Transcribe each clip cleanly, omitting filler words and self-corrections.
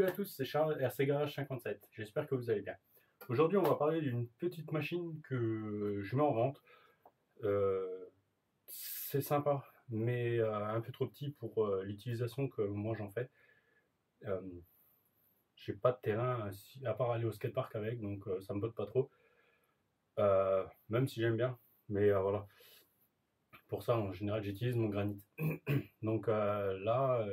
Salut à tous, c'est Charles, RC Garage 57. J'espère que vous allez bien. Aujourd'hui, on va parler d'une petite machine que je mets en vente. C'est sympa, mais un peu trop petit pour l'utilisation que moi j'en fais. Euh, j'ai pas de terrain à part aller au skatepark avec, donc ça me botte pas trop. Même si j'aime bien, mais voilà. Pour ça, en général, j'utilise mon granit. Donc là,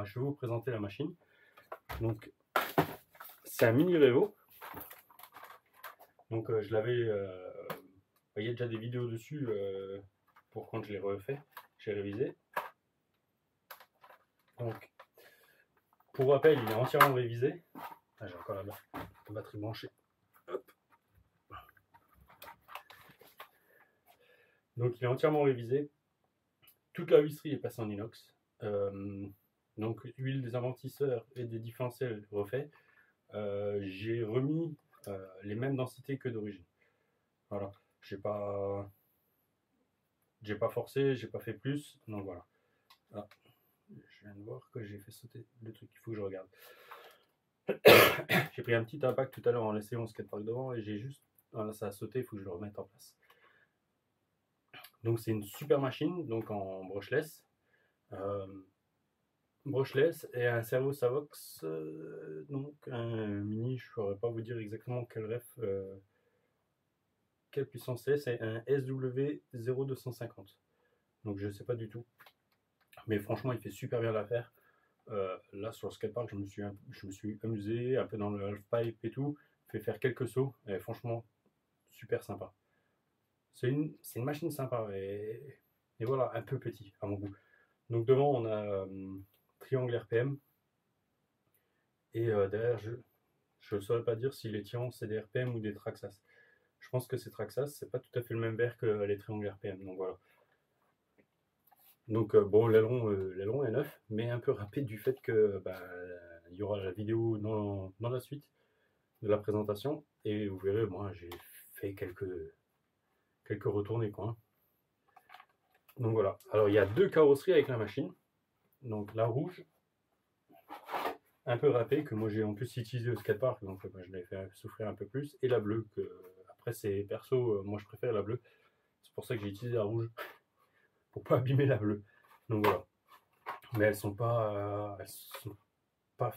je vais vous présenter la machine. Donc, c'est un mini Revo. Donc je l'avais, il y a déjà des vidéos dessus pour quand je l'ai refait, j'ai révisé. Donc pour rappel, il est entièrement révisé. Ah, j'ai encore la batterie branchée. Hop. Donc il est entièrement révisé. Toute la visserie est passée en inox. Donc huile des amortisseurs et des différentiels refait. J'ai remis les mêmes densités que d'origine. Voilà. J'ai pas forcé, j'ai pas fait plus. Donc voilà. Ah. Je viens de voir que j'ai fait sauter le truc, il faut que je regarde. J'ai pris un petit impact tout à l'heure en laissant mon skatepark devant et j'ai juste. Voilà, ça a sauté, il faut que je le remette en place. Donc c'est une super machine, donc en brushless. Brushless et un servo Savox, donc un mini, je ne saurais pas vous dire exactement quelle puissance c'est un SW0250. Donc je ne sais pas du tout. Mais franchement, il fait super bien l'affaire. Là sur le skatepark, je me suis amusé un peu dans le halfpipe et tout, fait faire quelques sauts et franchement super sympa. C'est une machine sympa et voilà, un peu petit à mon goût. Donc devant on a triangle RPM et derrière je ne saurais pas dire si les tirants c'est des RPM ou des Traxxas. Je pense que c'est Traxxas, c'est pas tout à fait le même verre que les triangles RPM, donc voilà. Donc bon, l'aileron est neuf, mais un peu râpé du fait que il y aura la vidéo dans la suite de la présentation et vous verrez, moi j'ai fait quelques retournées quoi. Donc voilà. Alors il y a deux carrosseries avec la machine. Donc la rouge, un peu râpée, que moi j'ai en plus utilisé au skatepark, donc je l'ai fait souffrir un peu plus, et la bleue, que après c'est perso, moi je préfère la bleue. C'est pour ça que j'ai utilisé la rouge pour pas abîmer la bleue. Donc voilà. Mais elles sont pas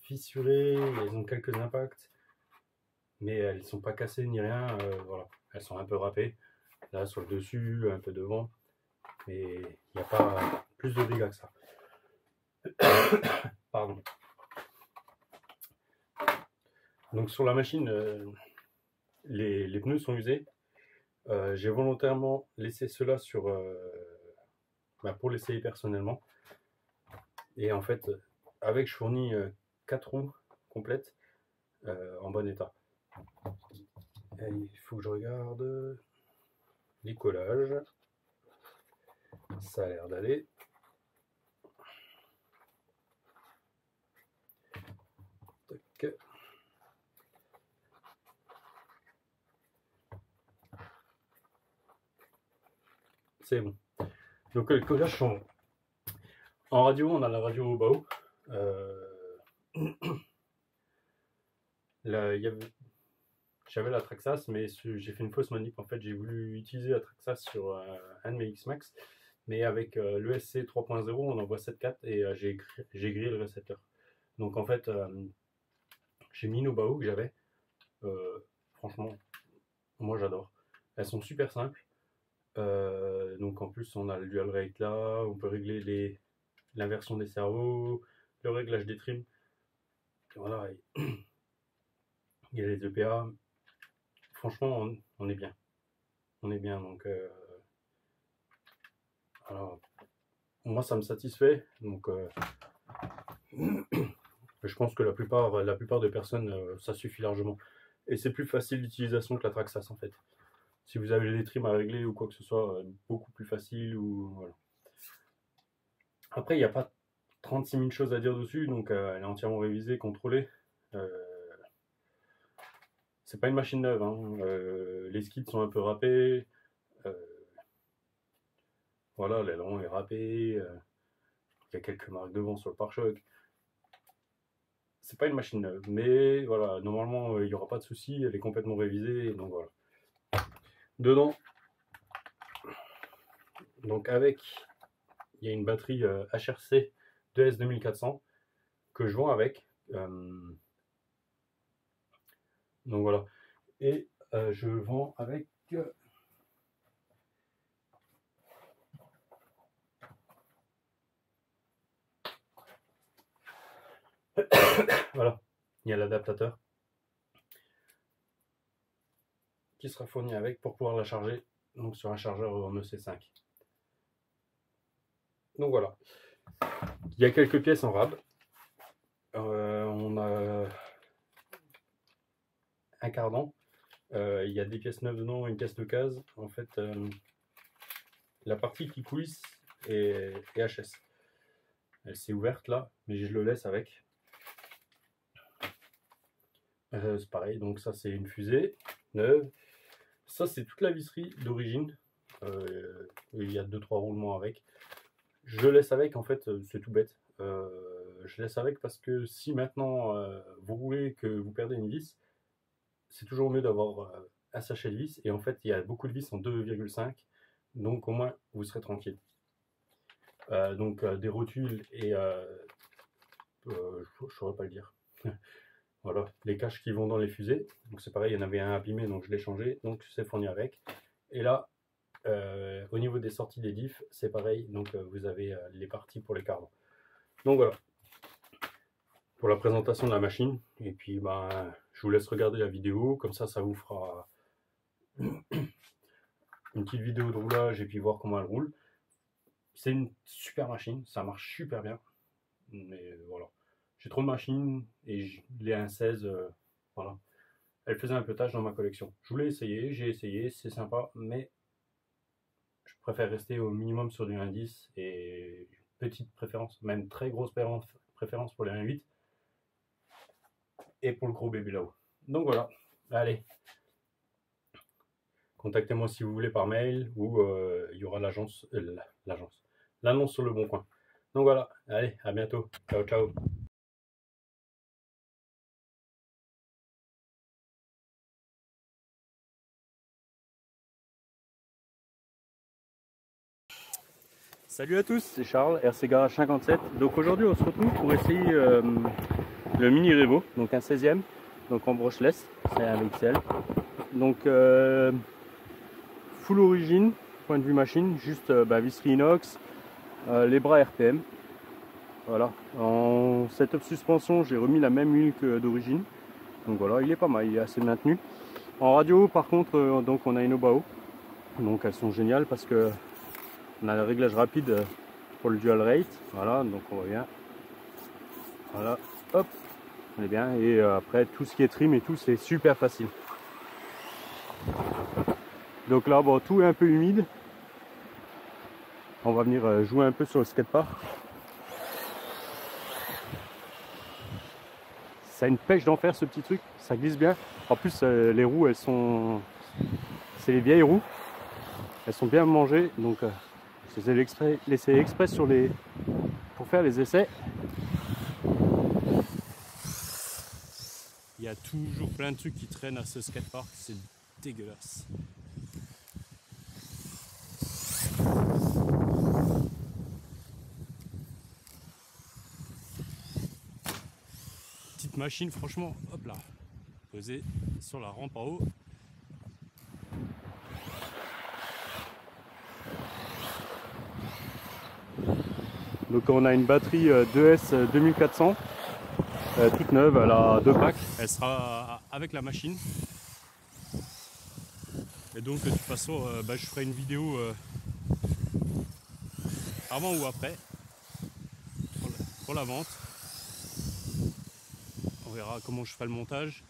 fissurées, elles ont quelques impacts, mais elles sont pas cassées ni rien. Voilà, elles sont un peu râpées, là sur le dessus, un peu devant, mais il n'y a pas plus de dégâts que ça. Pardon. Donc sur la machine, les pneus sont usés. J'ai volontairement laissé cela sur pour l'essayer personnellement. Et en fait, avec je fournis 4 roues complètes en bon état. Et il faut que je regarde les collages. Ça a l'air d'aller. Tac. C'est bon. Donc les collages sont bons. En radio, on a la radio Bao. J'avais la Traxxas, mais j'ai fait une fausse manip. En fait, j'ai voulu utiliser la Traxxas sur un de mes X-Max, mais avec l'ESC 3.0, on envoie 7.4 et j'ai grillé le récepteur. Donc en fait, j'ai mis nos Bao que j'avais. Franchement, moi j'adore. Elles sont super simples. Donc en plus, on a le dual rate là, on peut régler l'inversion des cerveaux, le réglage des trims. Voilà, il y a les EPA. Franchement, on est bien. On est bien, donc alors, moi ça me satisfait. Donc je pense que la plupart des personnes, ça suffit largement. Et c'est plus facile d'utilisation que la Traxxas en fait. Si vous avez des trims à régler ou quoi que ce soit, beaucoup plus facile. Voilà. Après, il n'y a pas 36 000 choses à dire dessus, donc elle est entièrement révisée, contrôlée. C'est pas une machine neuve, hein. Les skids sont un peu râpés. Voilà, l'aileron est râpé. Il y a quelques marques de vent sur le pare-choc. c'est pas une machine neuve, mais voilà, normalement il n'y aura pas de souci, elle est complètement révisée, donc voilà. Dedans, donc avec, il y a une batterie HRC 2S 2400 que je vends avec. Donc voilà. Et je vends avec voilà, il y a l'adaptateur qui sera fourni avec pour pouvoir la charger donc sur un chargeur en EC5. Donc voilà. Il y a quelques pièces en rab. On a un cardan. Il y a des pièces neuves dedans, une pièce de case. En fait, la partie qui coulisse est HS. Elle s'est ouverte là, mais je le laisse avec. C'est pareil, donc ça c'est une fusée neuve. Ça c'est toute la visserie d'origine. Il y a 2-3 roulements avec. Je laisse avec, en fait, c'est tout bête. Je laisse avec parce que si maintenant vous roulez que vous perdez une vis, c'est toujours mieux d'avoir un sachet de vis. Et en fait, il y a beaucoup de vis en 2,5, donc au moins vous serez tranquille. Donc des rotules et je ne saurais pas le dire. Voilà, les caches qui vont dans les fusées. Donc c'est pareil, il y en avait un abîmé, donc je l'ai changé. Donc c'est fourni avec. Et là, au niveau des sorties des diffs, c'est pareil. Donc vous avez les parties pour les cardans. Donc voilà, pour la présentation de la machine. Et puis ben, je vous laisse regarder la vidéo. Comme ça vous fera une petite vidéo de roulage et puis voir comment elle roule. C'est une super machine, ça marche super bien. Mais voilà, j'ai trop de machines et je l'ai un 16. Voilà. Elle faisait un peu tâche dans ma collection. Je voulais essayer, j'ai essayé, c'est sympa, mais je préfère rester au minimum sur du 1.10 et petite préférence, même très grosse préférence pour les 1.8 et pour le gros bébé là-haut. Donc voilà, allez, contactez-moi si vous voulez par mail ou il y aura l'annonce sur le bon coin. Donc voilà, allez, à bientôt. Ciao, ciao. Salut à tous, c'est Charles, RC Garage 57. Donc aujourd'hui on se retrouve pour essayer le Mini Revo, donc un 16e, donc en brushless, c'est un XL. Donc full origine, point de vue machine, juste visserie inox, les bras RPM. Voilà, en setup suspension j'ai remis la même huile que d'origine. Donc voilà, il est pas mal, il est assez maintenu. En radio par contre, donc on a une Obao, donc elles sont géniales parce que on a le réglage rapide pour le dual rate, voilà, donc on voit bien, voilà, hop, on est bien, et après tout ce qui est trim et tout, c'est super facile. Donc là, bon, tout est un peu humide, on va venir jouer un peu sur le skatepark. Ça a une pêche d'enfer ce petit truc, ça glisse bien, en plus les roues, elles sont, c'est les vieilles roues, elles sont bien mangées, donc je les ai laissées exprès sur les, pour faire les essais. Il y a toujours plein de trucs qui traînent à ce skatepark, c'est dégueulasse. Petite machine, franchement, hop là, posée sur la rampe en haut. Donc on a une batterie 2S 2400. Toute neuve, elle a 2 packs, elle sera avec la machine. Et donc de toute façon je ferai une vidéo avant ou après pour la vente. On verra comment je ferai le montage.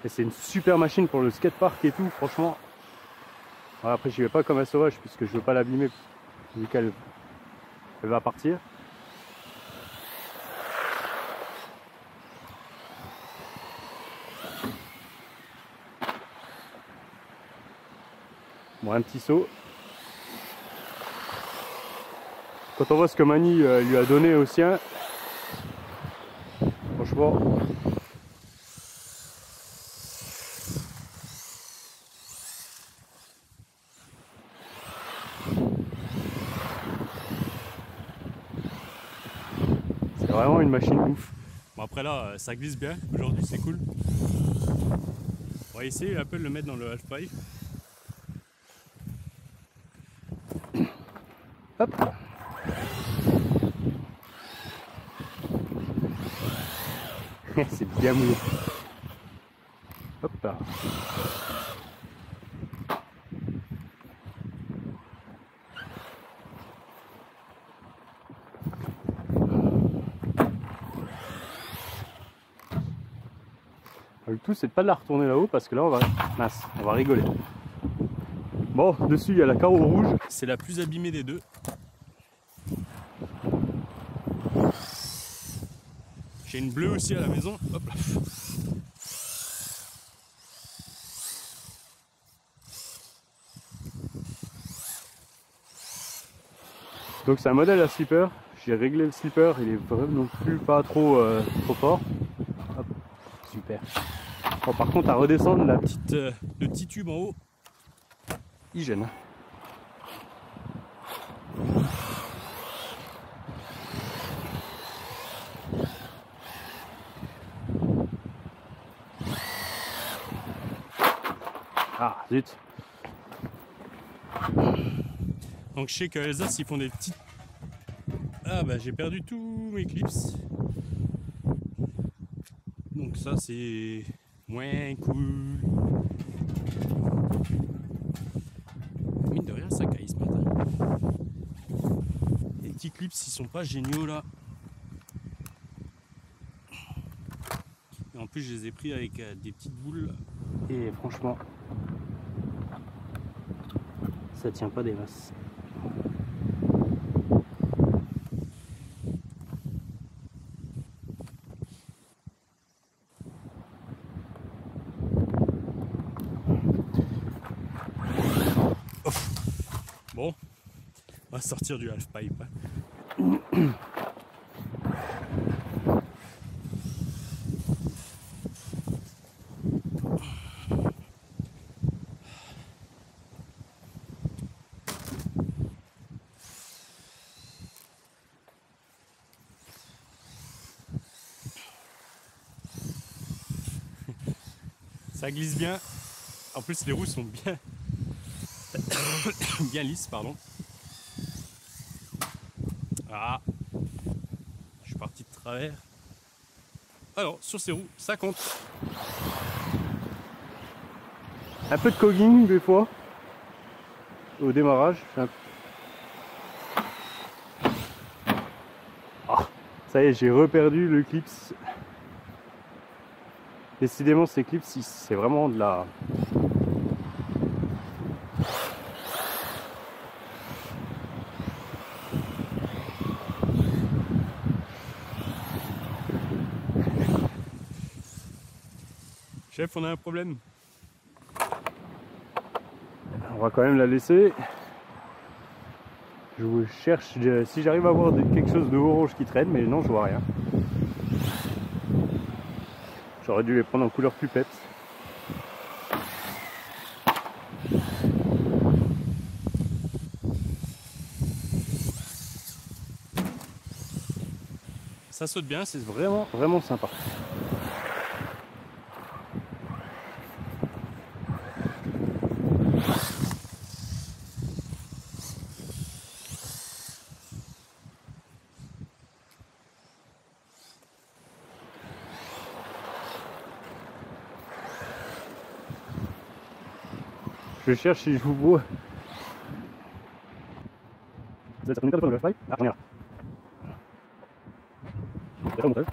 Et c'est une super machine pour le skatepark et tout, franchement. Alors après, j'y vais pas comme un sauvage puisque je veux pas l'abîmer vu qu'elle va partir. Bon, un petit saut. Quand on voit ce que Mani lui a donné au sien, franchement, c'est vraiment une machine ouf. Bon après là, ça glisse bien aujourd'hui, c'est cool. On va essayer un peu de le mettre dans le half-pipe. Hop. C'est bien mou. Hop là. Le tout c'est de pas de la retourner là-haut parce que là on va rigoler. Bon, dessus il y a la carreau rouge. C'est la plus abîmée des deux. J'ai une bleue aussi à la maison. Hop là. Donc c'est un modèle à slipper. J'ai réglé le slipper, il est vraiment non plus pas trop fort. Hop, super. Bon, par contre à redescendre le petit tube en haut, il gêne. Ah zut. Donc je sais qu'à Alsace ils font des petites... Ah bah j'ai perdu tous mes clips. Donc ça c'est moins cool. Mine de rien ça caille ce matin. Les petits clips ils sont pas géniaux là. Et en plus je les ai pris avec des petites boules. Et franchement ça tient pas des masses. Bon, on va sortir du half-pipe. Ça glisse bien. En plus les roues sont bien bien lisses, pardon. Ah, je suis parti de travers. Alors sur ces roues, ça compte. Un peu de cogging des fois au démarrage. Ah, ça y est, j'ai reperdu le clips. Décidément ces clips, c'est vraiment de la... Chef, on a un problème. On va quand même la laisser. Je cherche si j'arrive à voir quelque chose de orange qui traîne, mais non, je vois rien. J'aurais dû les prendre en couleur pupette. Ça saute bien, c'est vraiment sympa. Je cherche si je vous vois. Vous êtes certain de le fly? Ah, on est là. C'est pas mon rêve.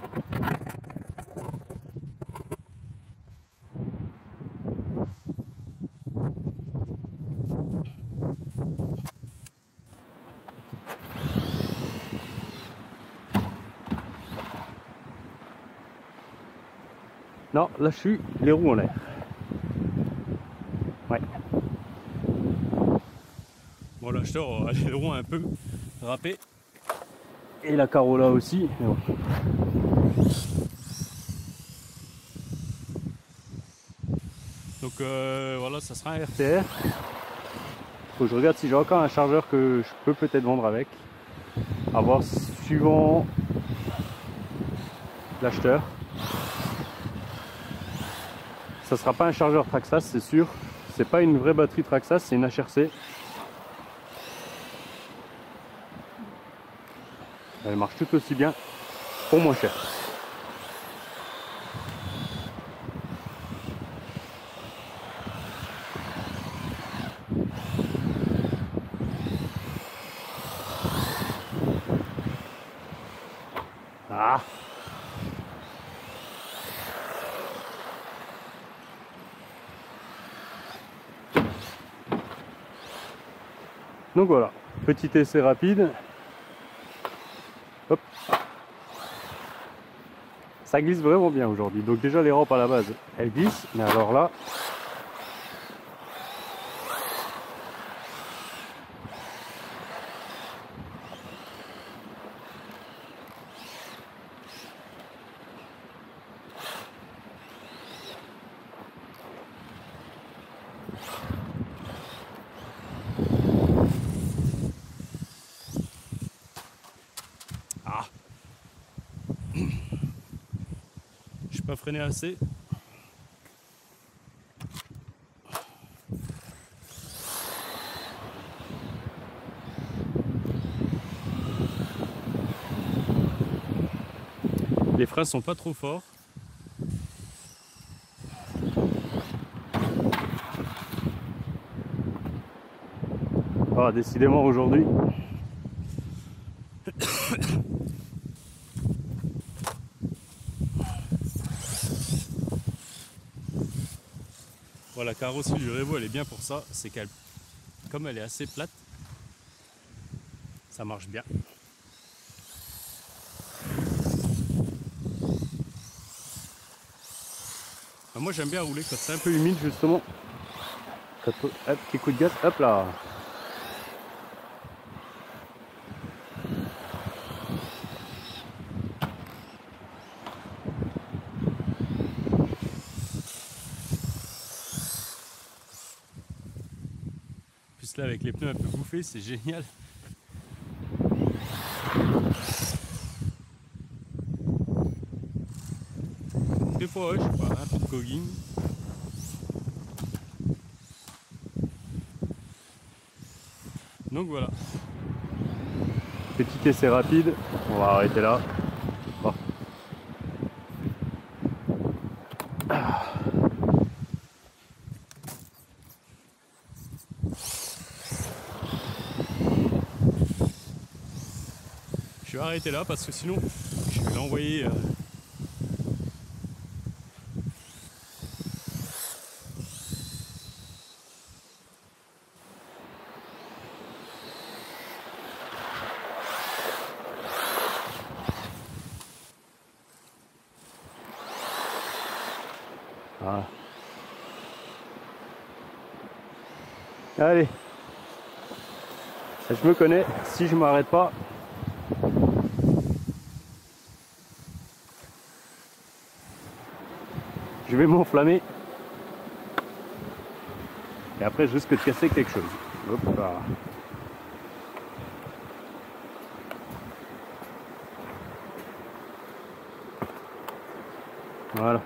Non, là je suis les roues en l'air. Ouais. l'acheteur a l'aileron un peu râpé. Et la Carola aussi. Mais bon. Donc voilà, ça sera un RTR. Faut que je regarde si j'ai encore un chargeur que je peux peut-être vendre avec. À voir suivant l'acheteur. Ça sera pas un chargeur Traxxas, c'est sûr. C'est pas une vraie batterie Traxxas, c'est une HRC. Elle marche tout aussi bien pour moins cher. Ah! Donc voilà, petit essai rapide. Hop. Ça glisse vraiment bien aujourd'hui. Donc déjà les rampes à la base, elles glissent, mais alors là, ah, je suis pas freiné assez. Les freins sont pas trop forts. Ah, décidément aujourd'hui. Voilà, la carrosserie du Revo, elle est bien pour ça. C'est qu'elle, comme elle est assez plate, ça marche bien. Moi j'aime bien rouler quand c'est un peu humide justement. Quand, hop, petit coup de gaz, hop là. Plus là avec les pneus un peu bouffés, c'est génial. Des fois, ouais, je sais pas, un peu de cogging. Donc voilà. Petit essai rapide, on va arrêter là. Oh. Je vais arrêter là parce que sinon je vais l'envoyer. Voilà. Allez, je me connais, si je m'arrête pas, je vais m'enflammer et après je risque de casser quelque chose. Hop là. Voilà.